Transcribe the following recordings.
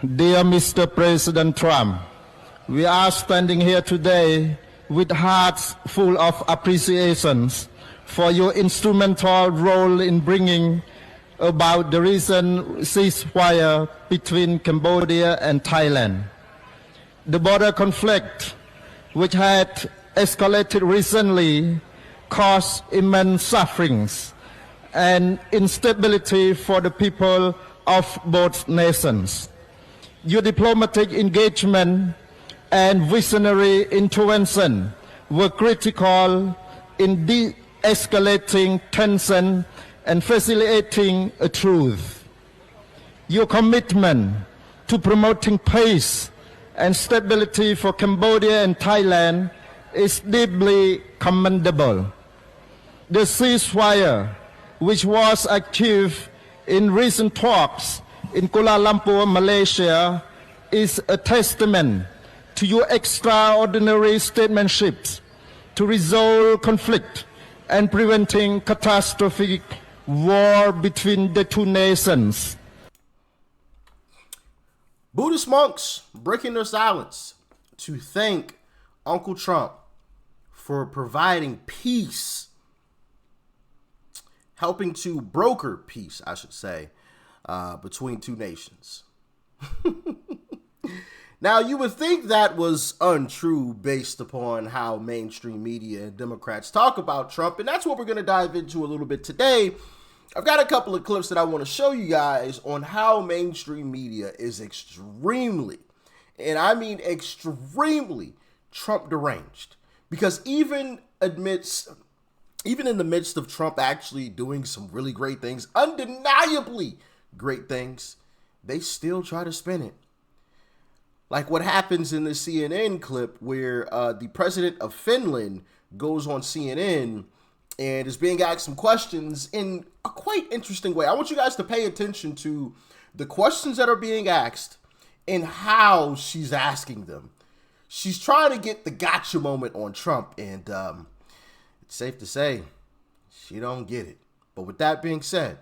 Dear Mr. President Trump, we are standing here today with hearts full of appreciations for your instrumental role in bringing about the recent ceasefire between Cambodia and Thailand. The border conflict, which had escalated recently, caused immense sufferings and instability for the people of both nations. Your diplomatic engagement and visionary intervention were critical in de-escalating tension and facilitating a truce. Your commitment to promoting peace and stability for Cambodia and Thailand is deeply commendable. The ceasefire, which was achieved in recent talks in Kuala Lumpur, Malaysia, is a testament to your extraordinary statesmanship to resolve conflict and preventing catastrophic war between the two nations. Buddhist monks breaking their silence to thank Uncle Trump for providing peace, helping to broker peace, I should say, between two nations. Now, you would think that was untrue based upon how mainstream media and Democrats talk about Trump, and that's what we're going to dive into a little bit today. I've got a couple of clips that I want to show you guys on how mainstream media is extremely, and I mean extremely, Trump deranged. Because even in the midst of Trump actually doing some really great things, undeniably great things, they still try to spin it. Like what happens in the CNN clip where the president of Finland goes on CNN and is being asked some questions in a quite interesting way. I want you guys to pay attention to the questions that are being asked and how she's asking them. She's trying to get the gotcha moment on Trump, and it's safe to say she don't get it. But with that being said,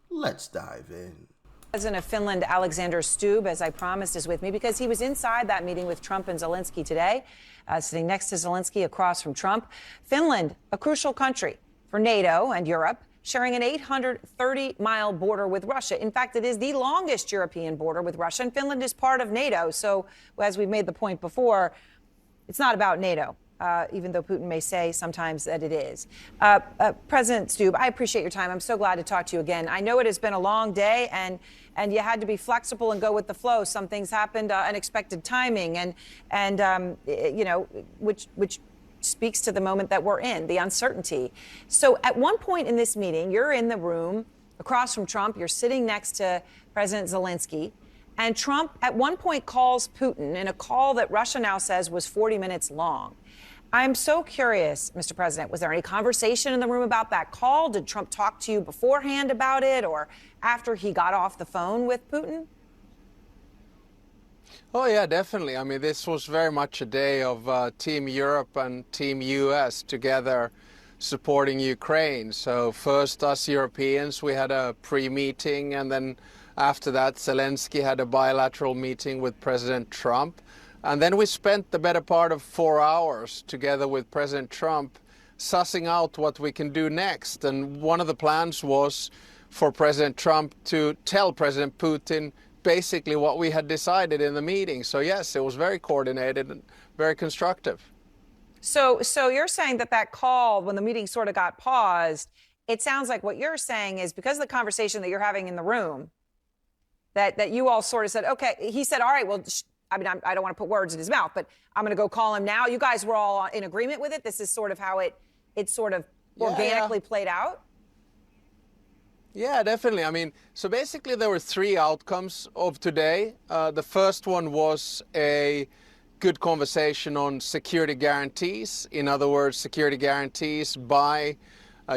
let's dive in. President of Finland, Alexander Stubb, as I promised, is with me because he was inside that meeting with Trump and Zelensky today, sitting next to Zelensky across from Trump. Finland, a crucial country for NATO and Europe, sharing an 830-mile border with Russia. In fact, it is the longest European border with Russia, and Finland is part of NATO. So, as we've made the point before, it's not about NATO, even though Putin may say sometimes that it is. President Stubb, I appreciate your time. I'm so glad to talk to you again. I know it has been a long day, and you had to be flexible and go with the flow. Some things happened, unexpected timing, and you know, which speaks to the moment that we're in, the uncertainty. So at one point in this meeting, you're in the room across from Trump, you're sitting next to President Zelensky, and Trump at one point calls Putin in a call that Russia now says was 40 minutes long. I'm so curious, Mr. President, was there any conversation in the room about that call? Did Trump talk to you beforehand about it or after he got off the phone with Putin? Oh, yeah, definitely. I mean, this was very much a day of Team Europe and Team US together supporting Ukraine. So first, us Europeans, we had a pre-meeting, and then after that, Zelensky had a bilateral meeting with President Trump. And then we spent the better part of 4 hours together with President Trump sussing out what we can do next. And one of the plans was for President Trump to tell President Putin basically what we had decided in the meeting. So yes, it was very coordinated and very constructive. So you're saying that call, when the meeting sort of got paused, it sounds like what you're saying is because of the conversation that you're having in the room, that you all sort of said, okay, he said, all right, well, I mean, I don't want to put words in his mouth, but I'm going to go call him now. You guys were all in agreement with it. This is sort of how it sort of organically played out. Yeah, definitely. I mean, so basically there were three outcomes of today. The first one was a good conversation on security guarantees. In other words, security guarantees by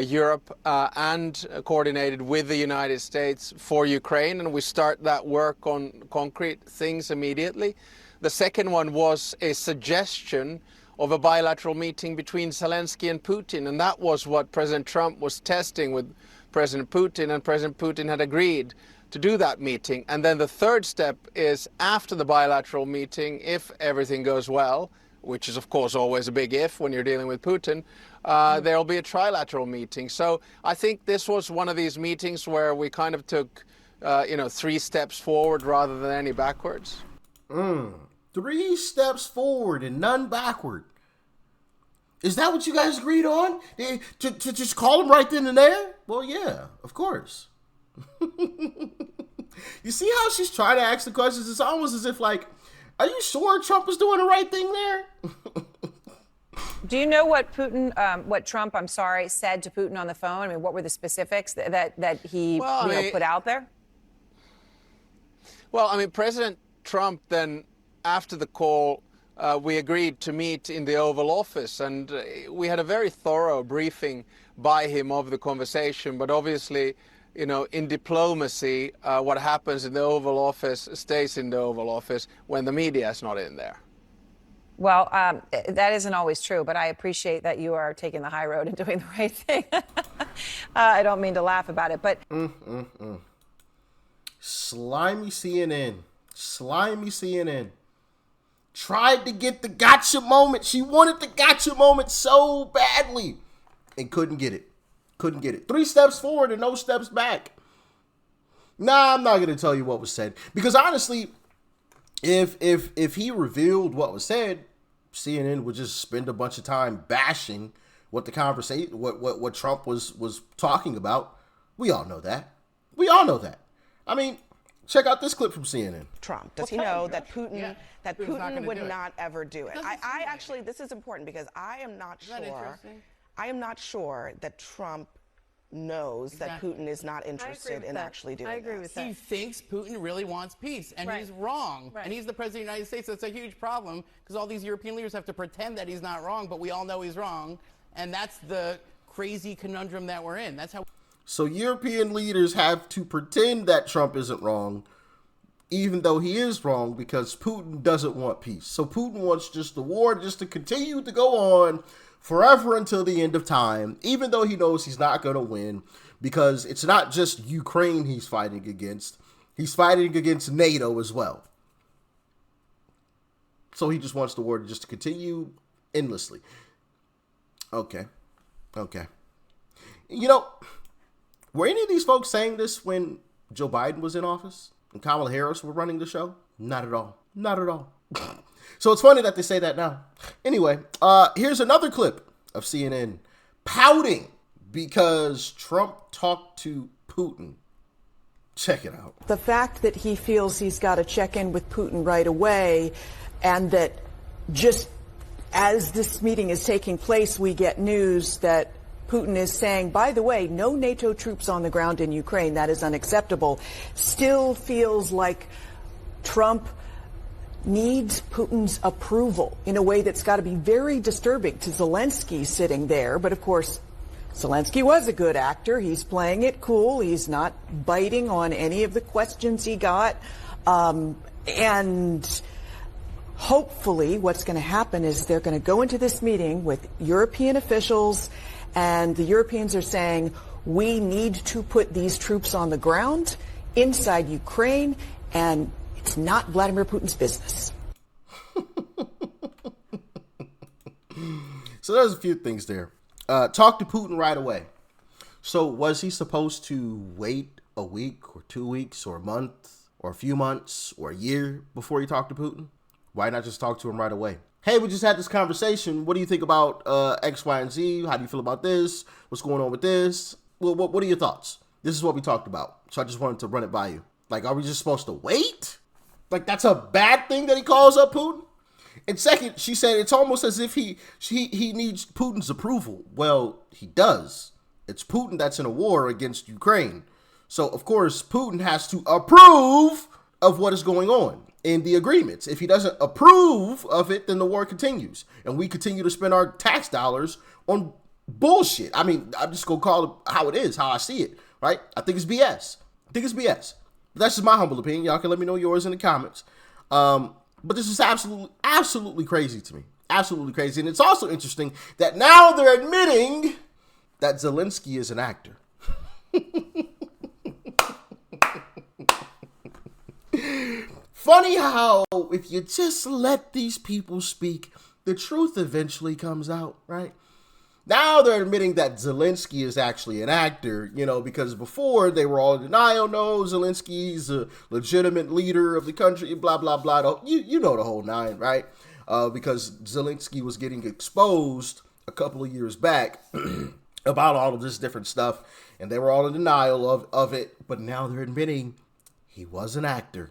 Europe and coordinated with the United States for Ukraine. And we start that work on concrete things immediately. The second one was a suggestion of a bilateral meeting between Zelensky and Putin. And that was what President Trump was testing with President Putin, and President Putin had agreed to do that meeting. And then the third step is after the bilateral meeting, if everything goes well, which is of course always a big if when you're dealing with Putin, there'll be a trilateral meeting. So I think this was one of these meetings where we kind of took, 3 steps forward rather than any backwards. 3 steps forward and none backward. Is that what you guys agreed on? To just call him right then and there? Well, yeah, of course. You see how she's trying to ask the questions? It's almost as if like, are you sure Trump was doing the right thing there? Do you know what Trump said to Putin on the phone? I mean, what were the specifics that he put out there? Well, I mean, President Trump then, after the call, we agreed to meet in the Oval Office, and we had a very thorough briefing by him of the conversation. But obviously, in diplomacy, what happens in the Oval Office stays in the Oval Office when the media is not in there. Well, that isn't always true, but I appreciate that you are taking the high road and doing the right thing. I don't mean to laugh about it, but... Slimy CNN. Tried to get the gotcha moment. She wanted the gotcha moment so badly and couldn't get it. 3 steps forward and no steps back. Nah, I'm not going to tell you what was said. Because honestly, if he revealed what was said, CNN would just spend a bunch of time bashing what the conversation, what Trump was talking about. We all know that. I mean, check out this clip from CNN. Trump. Does he know that Putin would not ever do it? I actually, this is important because I am not sure that Trump knows that Putin is not interested in actually doing it. I agree with that. He thinks Putin really wants peace, and he's wrong. Right. And he's the president of the United States. That's a huge problem because all these European leaders have to pretend that he's not wrong, but we all know he's wrong. And that's the crazy conundrum that we're in. That's how. So European leaders have to pretend that Trump isn't wrong, even though he is wrong, because Putin doesn't want peace. So Putin wants just the war just to continue to go on forever until the end of time, even though he knows he's not going to win, because it's not just Ukraine he's fighting against. He's fighting against NATO as well. So he just wants the war just to continue endlessly. Okay. Were any of these folks saying this when Joe Biden was in office and Kamala Harris were running the show? Not at all. So it's funny that they say that now. Anyway, here's another clip of CNN pouting because Trump talked to Putin. Check it out. The fact that he feels he's got to check in with Putin right away, and that just as this meeting is taking place, we get news that Putin is saying, by the way, no NATO troops on the ground in Ukraine. That is unacceptable. Still feels like Trump needs Putin's approval in a way that's got to be very disturbing to Zelensky sitting there. But of course, Zelensky was a good actor. He's playing it cool. He's not biting on any of the questions he got. And hopefully what's going to happen is they're going to go into this meeting with European officials, and the Europeans are saying, we need to put these troops on the ground inside Ukraine, and it's not Vladimir Putin's business. So there's a few things there. Talk to Putin right away. So was he supposed to wait a week or 2 weeks or a month or a few months or a year before he talked to Putin? Why not just talk to him right away? Hey, we just had this conversation. What do you think about X, Y, and Z? How do you feel about this? What's going on with this? Well, what are your thoughts? This is what we talked about. So I just wanted to run it by you. Like, are we just supposed to wait? Like, that's a bad thing that he calls up Putin? And second, she said it's almost as if he needs Putin's approval. Well, he does. It's Putin that's in a war against Ukraine. So, of course, Putin has to approve of what is going on in the agreements. If he doesn't approve of it, then the war continues. And we continue to spend our tax dollars on bullshit. I mean, I'm just going to call it how it is, how I see it, right? I think it's BS. But that's just my humble opinion. Y'all can let me know yours in the comments. But this is absolutely crazy to me. Absolutely crazy. And it's also interesting that now they're admitting that Zelensky is an actor. Funny how if you just let these people speak, the truth eventually comes out, right? Now they're admitting that Zelensky is actually an actor, you know, because before they were all in denial. No, Zelensky's a legitimate leader of the country, blah, blah, blah. You know the whole nine, right? Because Zelensky was getting exposed a couple of years back about all of this different stuff, and they were all in denial of it, but now they're admitting he was an actor.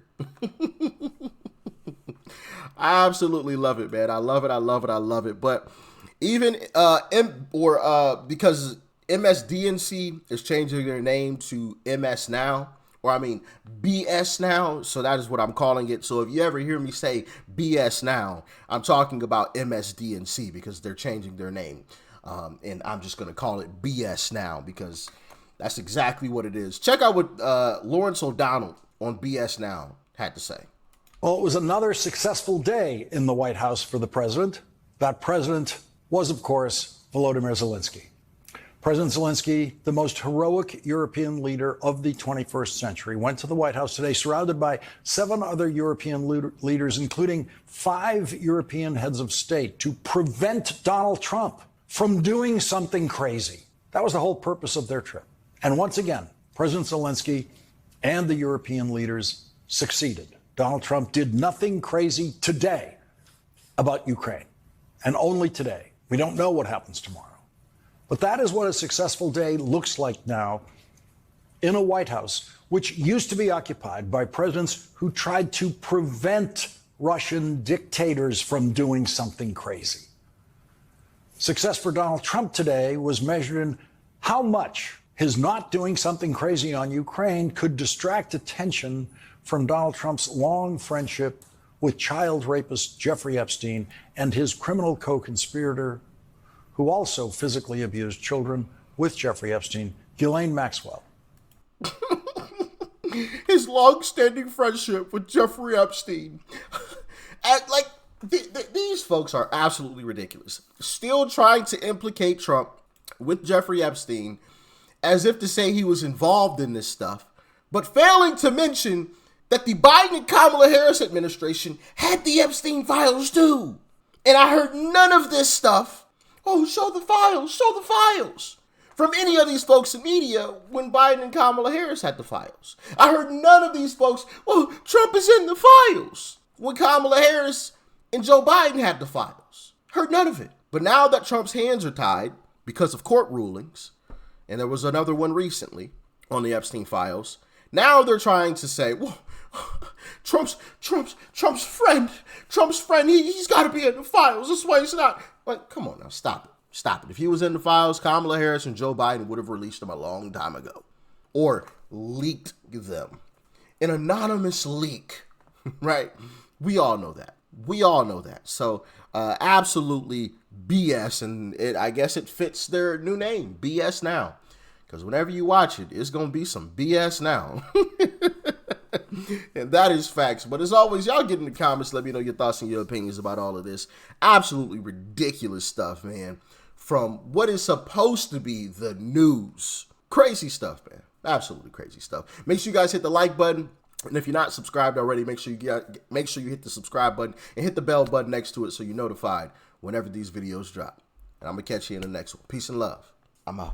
I absolutely love it, man. I love it. I love it. I love it. But even because MSDNC is changing their name to MS Now, or I mean BS Now, so that is what I'm calling it. So if you ever hear me say BS Now, I'm talking about MSDNC because they're changing their name. And I'm just going to call it BS Now because that's exactly what it is. Check out what Lawrence O'Donnell on BS Now had to say. Well, it was another successful day in the White House for the president. That president was, of course, Volodymyr Zelensky. President Zelensky, the most heroic European leader of the 21st century, went to the White House today surrounded by 7 other European leaders, including 5 European heads of state, to prevent Donald Trump from doing something crazy. That was the whole purpose of their trip. And once again, President Zelensky and the European leaders succeeded. Donald Trump did nothing crazy today about Ukraine, and only today. We don't know what happens tomorrow. But that is what a successful day looks like now in a White House, which used to be occupied by presidents who tried to prevent Russian dictators from doing something crazy. Success for Donald Trump today was measured in how much his not doing something crazy on Ukraine could distract attention from Donald Trump's long friendship with child rapist Jeffrey Epstein and his criminal co-conspirator, who also physically abused children with Jeffrey Epstein, Ghislaine Maxwell. His long-standing friendship with Jeffrey Epstein. These folks are absolutely ridiculous. Still trying to implicate Trump with Jeffrey Epstein as if to say he was involved in this stuff, but failing to mention that the Biden and Kamala Harris administration had the Epstein files too. And I heard none of this stuff. Oh, show the files from any of these folks in media when Biden and Kamala Harris had the files. I heard none of these folks, oh, Trump is in the files when Kamala Harris and Joe Biden had the files. Heard none of it. But now that Trump's hands are tied because of court rulings, and there was another one recently on the Epstein files, now they're trying to say, well, Trump's friend, he's got to be in the files. This way he's not. Like, come on now, stop it. If he was in the files, Kamala Harris and Joe Biden would have released them a long time ago. Or leaked them. An anonymous leak, right? We all know that. So, absolutely BS, and I guess it fits their new name, BS Now. Because whenever you watch it, it's going to be some BS now. And that is facts. But as always, y'all get in the comments. Let me know your thoughts and your opinions about all of this. Absolutely ridiculous stuff, man. From what is supposed to be the news. Crazy stuff, man. Absolutely crazy stuff. Make sure you guys hit the like button. And if you're not subscribed already, make sure you hit the subscribe button and hit the bell button next to it so you're notified whenever these videos drop. And I'm going to catch you in the next one. Peace and love. I'm out.